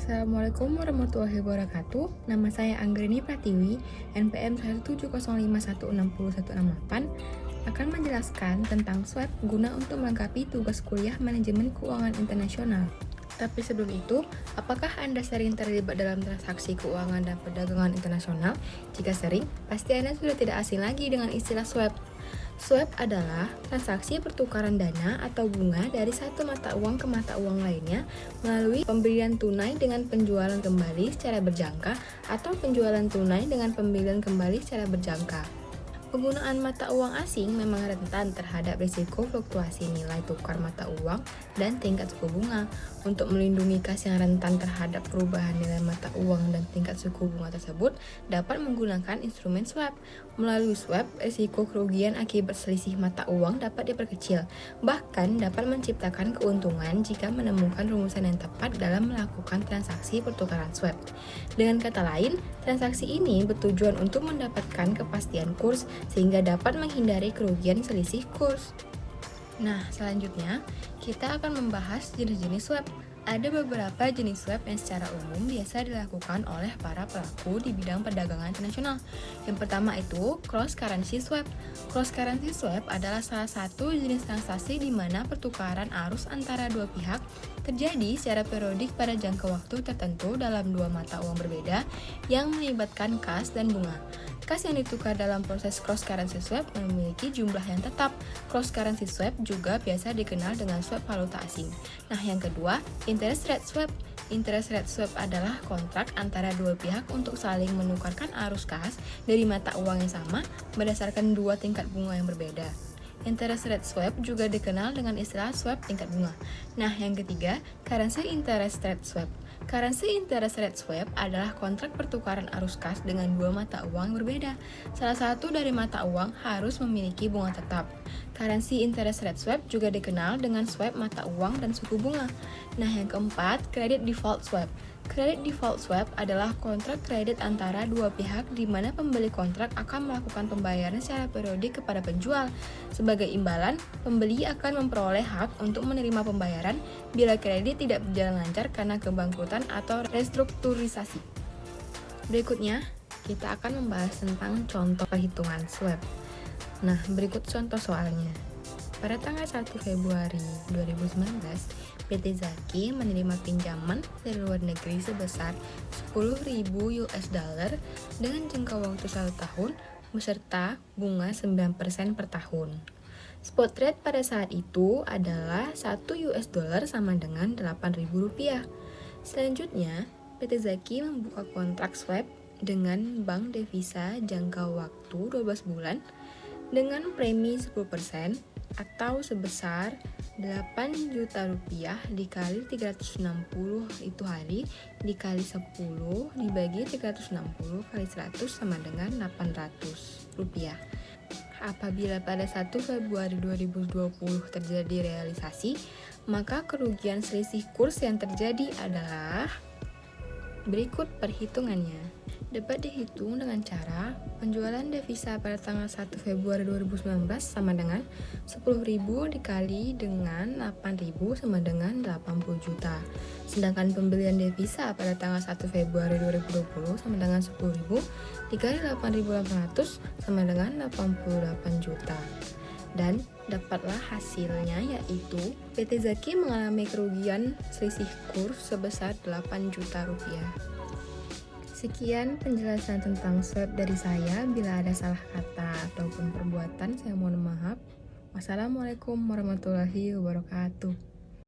Assalamualaikum warahmatullahi wabarakatuh. Nama saya Anggrini Pratiwi, NPM 170516018, akan menjelaskan tentang swab guna untuk melengkapi tugas kuliah manajemen keuangan internasional. Tapi sebelum itu, apakah Anda sering terlibat dalam transaksi keuangan dan perdagangan internasional? Jika sering, pasti Anda sudah tidak asing lagi dengan istilah swab. Swap adalah transaksi pertukaran dana atau bunga dari satu mata uang ke mata uang lainnya melalui pembelian tunai dengan penjualan kembali secara berjangka atau penjualan tunai dengan pembelian kembali secara berjangka. Penggunaan mata uang asing memang rentan terhadap risiko fluktuasi nilai tukar mata uang dan tingkat suku bunga. Untuk melindungi kas yang rentan terhadap perubahan nilai mata uang dan tingkat suku bunga tersebut, dapat menggunakan instrumen swap. Melalui swap, risiko kerugian akibat selisih mata uang dapat diperkecil, bahkan dapat menciptakan keuntungan jika menemukan rumusan yang tepat dalam melakukan transaksi pertukaran swap. Dengan kata lain, transaksi ini bertujuan untuk mendapatkan kepastian kurs sehingga dapat menghindari kerugian selisih kurs. Nah, selanjutnya kita akan membahas jenis-jenis swap. Ada beberapa jenis swap yang secara umum biasa dilakukan oleh para pelaku di bidang perdagangan internasional. Yang pertama itu cross currency swap. Cross currency swap adalah salah satu jenis transaksi di mana pertukaran arus antara dua pihak terjadi secara periodik pada jangka waktu tertentu dalam dua mata uang berbeda yang melibatkan kas dan bunga. Kas yang ditukar dalam proses cross currency swap memiliki jumlah yang tetap. Cross currency swap juga biasa dikenal dengan swap valuta asing. Nah, yang kedua, interest rate swap. Interest rate swap adalah kontrak antara dua pihak untuk saling menukarkan arus kas dari mata uang yang sama berdasarkan dua tingkat bunga yang berbeda. Interest rate swap juga dikenal dengan istilah swap tingkat bunga. Nah, yang ketiga, currency interest rate swap. Currency interest rate swap adalah kontrak pertukaran arus kas dengan dua mata uang berbeda. Salah satu dari mata uang harus memiliki bunga tetap. Currency interest rate swap juga dikenal dengan swap mata uang dan suku bunga. Nah, yang keempat, credit default swap. Credit default swap adalah kontrak kredit antara dua pihak di mana pembeli kontrak akan melakukan pembayaran secara periodik kepada penjual. Sebagai imbalan, pembeli akan memperoleh hak untuk menerima pembayaran bila kredit tidak berjalan lancar karena kebangkrutan atau restrukturisasi. Berikutnya, kita akan membahas tentang contoh perhitungan swap. Nah, berikut contoh soalnya. Pada tanggal 1 Februari 2019, PT Zaki menerima pinjaman dari luar negeri sebesar 10.000 US dollar dengan jangka waktu 1 tahun beserta bunga 9% per tahun. Spot rate pada saat itu adalah 1 US dollar sama dengan Rp8.000. Selanjutnya, PT Zaki membuka kontrak swap dengan bank devisa jangka waktu 12 bulan dengan premi 10% atau sebesar Rp8 juta dikali 360 itu hari dikali 10 dibagi 360 kali 100 sama dengan Rp800. Apabila pada 1 Februari 2020 terjadi realisasi, maka kerugian selisih kurs yang terjadi adalah berikut perhitungannya. Dapat dihitung dengan cara penjualan devisa pada tanggal 1 Februari 2019 sama dengan 10.000 dikali dengan 8.000 sama dengan 80 juta. Sedangkan pembelian devisa pada tanggal 1 Februari 2020 sama dengan 10.000 dikali 8.800 sama dengan 88 juta. Dan dapatlah hasilnya yaitu PT Zaki mengalami kerugian selisih kurs sebesar Rp8 juta. Sekian penjelasan tentang swap dari saya. Bila ada salah kata ataupun perbuatan, saya mohon maaf. Wassalamualaikum warahmatullahi wabarakatuh.